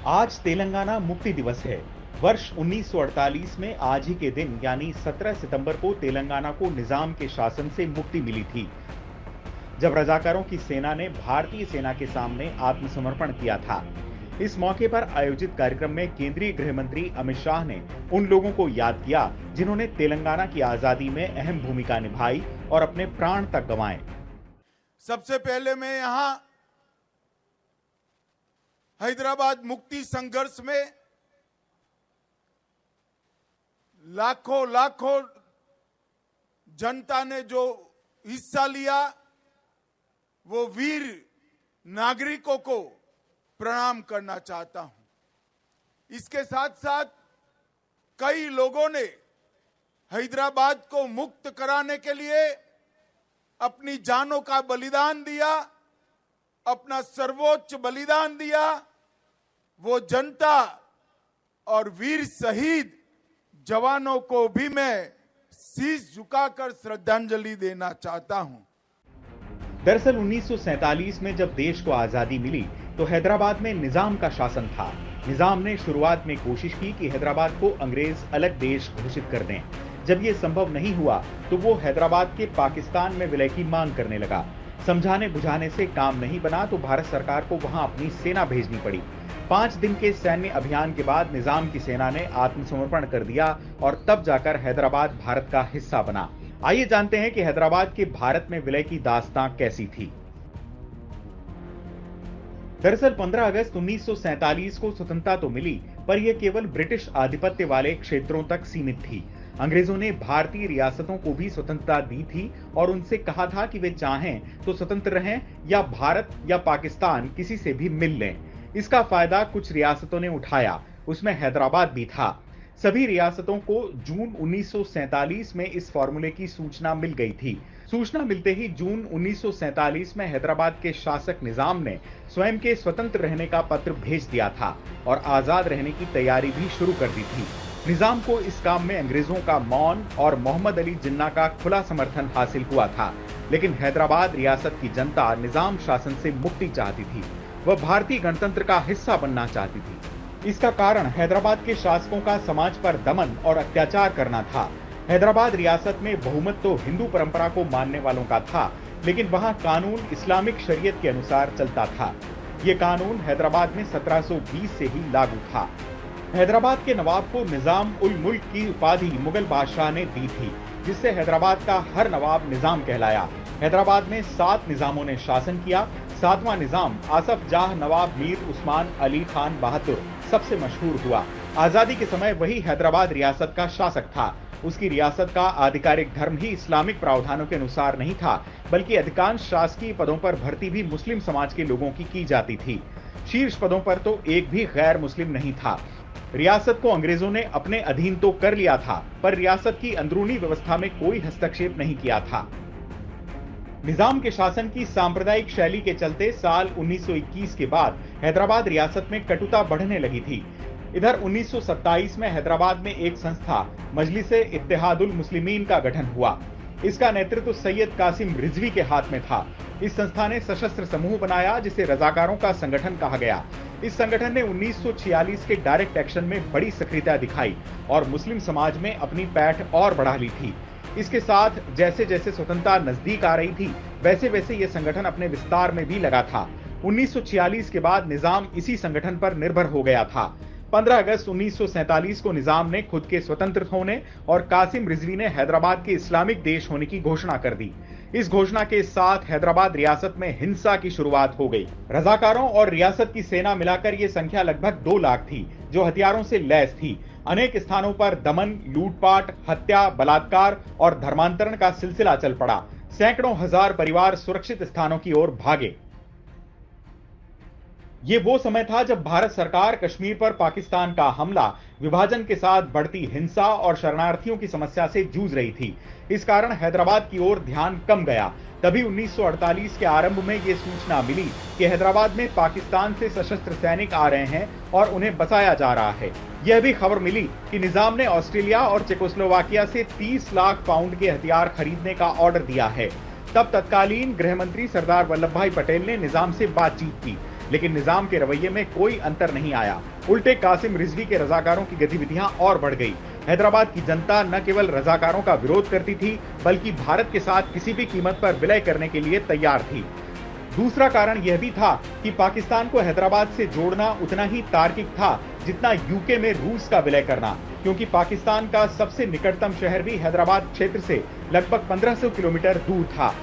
आज तेलंगाना मुक्ति दिवस है। वर्ष 1948 में आज ही के दिन यानी 17 सितंबर को तेलंगाना को निजाम के शासन से मुक्ति मिली थी, जब रजाकारों की सेना ने भारतीय सेना के सामने आत्मसमर्पण किया था। इस मौके पर आयोजित कार्यक्रम में केंद्रीय गृह मंत्री अमित शाह ने उन लोगों को याद किया जिन्होंने तेलंगाना की आजादी में अहम भूमिका निभाई और अपने प्राण तक गंवाए। सबसे पहले मैं यहां हैदराबाद मुक्ति संघर्ष में लाखों जनता ने जो हिस्सा लिया, वो वीर नागरिकों को प्रणाम करना चाहता हूं। इसके साथ साथ कई लोगों ने हैदराबाद को मुक्त कराने के लिए अपनी जानों का बलिदान दिया, अपना सर्वोच्च बलिदान दिया। वो जनता और वीर शहीद जवानों को भी मैं शीश झुकाकर श्रद्धांजलि देना चाहता हूं। दरअसल 1947 में जब देश को आजादी मिली तो हैदराबाद में निजाम का शासन था। निजाम ने शुरुआत में कोशिश की कि हैदराबाद को अंग्रेज अलग देश घोषित कर दें। जब ये संभव नहीं हुआ तो वो हैदराबाद के पाकिस्तान में विलय की मांग करने लगा। समझाने बुझाने से काम नहीं बना तो भारत सरकार को वहां अपनी सेना भेजनी पड़ी। 5 दिन के सैन्य अभियान के बाद निजाम की सेना ने आत्मसमर्पण कर दिया और तब जाकर हैदराबाद भारत का हिस्सा बना। आइए जानते हैं कि हैदराबाद के भारत में विलय की दास्तां कैसी थी। दरअसल 15 अगस्त 1947 को स्वतंत्रता तो मिली, पर यह केवल ब्रिटिश आधिपत्य वाले क्षेत्रों तक सीमित थी। अंग्रेजों ने भारतीय रियासतों को भी स्वतंत्रता दी थी और उनसे कहा था कि वे चाहें तो स्वतंत्र रहें या भारत या पाकिस्तान किसी से भी मिल लें। इसका फायदा कुछ रियासतों ने उठाया, उसमें हैदराबाद भी था। सभी रियासतों को जून 1947 में इस फॉर्मूले की सूचना मिल गई थी। सूचना मिलते ही जून 1947 में हैदराबाद के शासक निजाम ने स्वयं के स्वतंत्र रहने का पत्र भेज दिया था और आजाद रहने की तैयारी भी शुरू कर दी थी। निजाम को इस काम में अंग्रेजों का मौन और मोहम्मद अली जिन्ना का खुला समर्थन हासिल हुआ था, लेकिन हैदराबाद रियासत की जनता निजाम शासन से मुक्ति चाहती थी। वह भारतीय गणतंत्र का हिस्सा बनना चाहती थी। इसका कारण हैदराबाद के शासकों का समाज पर दमन और अत्याचार करना था। हैदराबाद रियासत में बहुमत तो हिंदू परंपरा को मानने वालों का था, लेकिन वहां कानून इस्लामिक शरीयत के अनुसार चलता था। यह कानून हैदराबाद में 1720 से ही लागू था। हैदराबाद के नवाब को निजाम उल मुल्क की उपाधि मुगल बादशाह ने दी थी, जिससे हैदराबाद का हर नवाब निजाम कहलाया। हैदराबाद में 7 निजामों ने शासन किया। 7वां निजाम आसफ जाह नवाब मीर उस्मान अली खान बहादुर सबसे मशहूर हुआ। आजादी के समय वही हैदराबाद रियासत का शासक था। उसकी रियासत का आधिकारिक धर्म ही इस्लामिक प्रावधानों के अनुसार नहीं था, बल्कि अधिकांश शासकीय पदों पर भर्ती भी मुस्लिम समाज के लोगों की जाती थी। शीर्ष पदों पर तो एक भी गैर मुस्लिम नहीं था। रियासत को अंग्रेजों ने अपने अधीन तो कर लिया था, पर रियासत की अंदरूनी व्यवस्था में कोई हस्तक्षेप नहीं किया था। निजाम के शासन की सांप्रदायिक शैली के चलते साल 1921 के बाद हैदराबाद रियासत में कटुता बढ़ने लगी थी। इधर 1927 में हैदराबाद में एक संस्था मजलिस-ए-इत्तेहादुल मुस्लिमीन का गठन हुआ। इसका नेतृत्व सैयद कासिम रिजवी के हाथ में था। इस संस्था ने सशस्त्र समूह बनाया, जिसे रजाकारों का संगठन कहा गया। इस संगठन ने 1946 के डायरेक्ट एक्शन में बड़ी सक्रियता दिखाई और मुस्लिम समाज में अपनी पैठ और बढ़ा ली थी। इसके साथ जैसे जैसे स्वतंत्रता नजदीक आ रही थी, वैसे वैसे यह संगठन अपने विस्तार में भी लगा था। 1946 के बाद निजाम इसी संगठन पर निर्भर हो गया था। 15 अगस्त 1947 को निजाम ने खुद के स्वतंत्र होने और कासिम रिजवी ने हैदराबाद के इस्लामिक देश होने की घोषणा कर दी। इस घोषणा के साथ हैदराबाद रियासत में हिंसा की शुरुआत हो गई। रजाकारों और रियासत की सेना मिलाकर यह संख्या लगभग 2 लाख थी, जो हथियारों से लैस थी। अनेक स्थानों पर दमन, लूटपाट, हत्या, बलात्कार और धर्मांतरण का सिलसिला चल पड़ा। सैकड़ों हजार परिवार सुरक्षित स्थानों की ओर भागे। ये वो समय था जब भारत सरकार कश्मीर पर पाकिस्तान का हमला, विभाजन के साथ बढ़ती हिंसा और शरणार्थियों की समस्या से जूझ रही थी। इस कारण हैदराबाद की ओर ध्यान कम गया। तभी 1948 के आरंभ में यह सूचना मिली कि हैदराबाद में पाकिस्तान से सशस्त्र सैनिक आ रहे हैं और उन्हें बसाया जा रहा है। यह भी खबर मिली कि निजाम ने ऑस्ट्रेलिया और चेकोस्लोवाकिया से 30 लाख पाउंड के हथियार खरीदने का ऑर्डर दिया है। तब तत्कालीन गृह मंत्री सरदार वल्लभ भाई पटेल ने निजाम से बातचीत की। लेकिन निजाम के रवैये में कोई अंतर नहीं आया। उल्टे कासिम रिजवी के रजाकारों की गतिविधियां और बढ़ गई। हैदराबाद की जनता न केवल रजाकारों का विरोध करती थी, बल्कि भारत के साथ किसी भी कीमत पर विलय करने के लिए तैयार थी। दूसरा कारण यह भी था कि पाकिस्तान को हैदराबाद से जोड़ना उतना ही तार्किक था जितना यूके में रूस का विलय करना, क्योंकि पाकिस्तान का सबसे निकटतम शहर भी हैदराबाद क्षेत्र से लगभग 1500 किलोमीटर दूर था।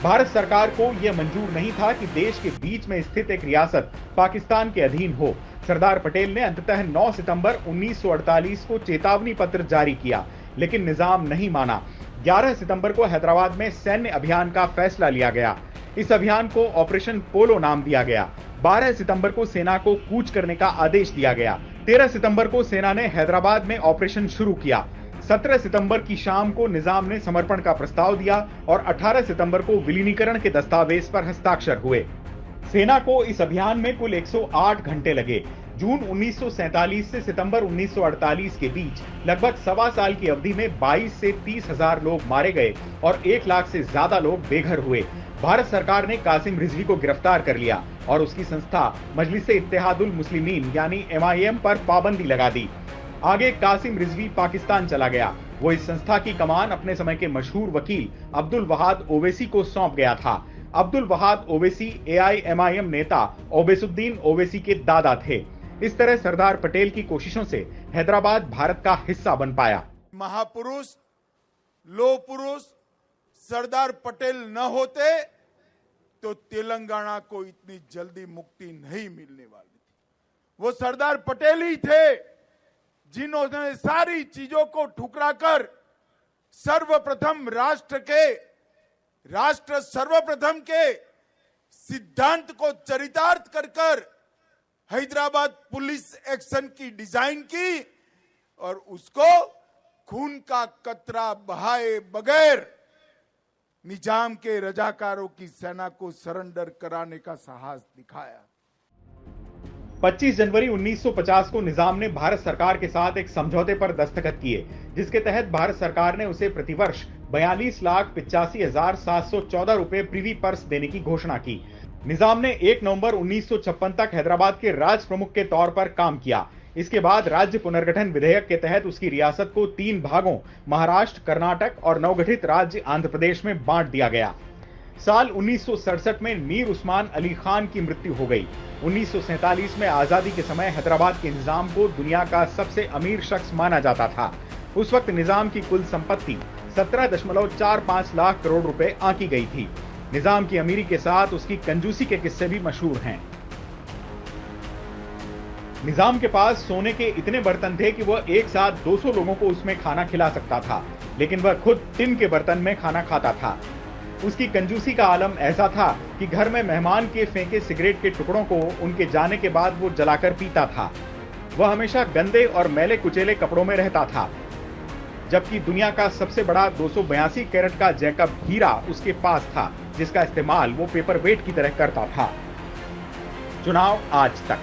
भारत सरकार को यह मंजूर नहीं था कि देश के बीच में स्थित एक रियासत पाकिस्तान के अधीन हो। सरदार पटेल ने अंततः 9 सितंबर 1948 को चेतावनी पत्र जारी किया, लेकिन निजाम नहीं माना। 11 सितंबर को हैदराबाद में सैन्य अभियान का फैसला लिया गया। इस अभियान को ऑपरेशन पोलो नाम दिया गया। 12 सितंबर को सेना को कूच करने का आदेश दिया गया। 13 सितंबर को सेना ने हैदराबाद में ऑपरेशन शुरू किया। 17 सितंबर की शाम को निजाम ने समर्पण का प्रस्ताव दिया और 18 सितंबर को विलीनीकरण के दस्तावेज पर हस्ताक्षर हुए। सेना को इस अभियान में कुल 108 घंटे लगे। जून 1947 से सितंबर 1948 के बीच लगभग सवा साल की अवधि में 22 से 30 हजार लोग मारे गए और 1 लाख से ज्यादा लोग बेघर हुए। भारत सरकार ने कासिम रिजवी को गिरफ्तार कर लिया और उसकी संस्था मजलिस-ए-इत्तेहादुल मुस्लिमीन यानी MIM पर पाबंदी लगा दी। आगे कासिम रिजवी पाकिस्तान चला गया। वो इस संस्था की कमान अपने समय के मशहूर वकील अब्दुल वहाद ओवैसी को सौंप गया था। अब्दुल वहाद ओवैसी AIMIM नेता ओबैसुद्दीन ओवैसी के दादा थे। इस तरह सरदार पटेल की कोशिशों से हैदराबाद भारत का हिस्सा बन पाया। महापुरुष, लोह पुरुष सरदार पटेल न होते तो तेलंगाना को इतनी जल्दी मुक्ति नहीं मिलने वाली थी। वो सरदार पटेल ही थे जिन्होंने सारी चीजों को ठुकराकर सर्वप्रथम राष्ट्र सर्वप्रथम के सिद्धांत को चरितार्थ कर हैदराबाद पुलिस एक्शन की डिजाइन की और उसको खून का कतरा बहाए बगैर निजाम के रजाकारों की सेना को सरेंडर कराने का साहस दिखाया। 25 जनवरी 1950 को निजाम ने भारत सरकार के साथ एक समझौते पर दस्तखत किए, जिसके तहत भारत सरकार ने उसे प्रतिवर्ष 42,85,714 रुपए प्रिवी पर्स देने की घोषणा की। निजाम ने 1 नवंबर 1956 तक हैदराबाद के राज प्रमुख के तौर पर काम किया। इसके बाद राज्य पुनर्गठन विधेयक के तहत उसकी रियासत को 3 भागों महाराष्ट्र, कर्नाटक और नवगठित राज्य आंध्र प्रदेश में बांट दिया गया। साल 1967 में मीर उस्मान अली खान की मृत्यु हो गई। 1947 में आजादी के समय हैदराबाद के निजाम को दुनिया का सबसे अमीर शख्स माना जाता था। उस वक्त निजाम की कुल संपत्ति 17.45 लाख करोड़ रुपए आंकी गई थी। निजाम की अमीरी के साथ उसकी कंजूसी के किस्से भी मशहूर हैं। निजाम के पास सोने के इतने बर्तन थे कि वह एक साथ 200 लोगों को उसमें खाना खिला सकता था, लेकिन वह खुद टिन के बर्तन में खाना खाता था। उसकी कंजूसी का आलम ऐसा था कि घर में मेहमान के फेंके सिगरेट के टुकड़ों को उनके जाने के बाद वो जलाकर पीता था। वह हमेशा गंदे और मैले कुचेले कपड़ों में रहता था, जबकि दुनिया का सबसे बड़ा 282 कैरेट का जैकब हीरा उसके पास था, जिसका इस्तेमाल वो पेपर वेट की तरह करता था। चुनाव आज तक।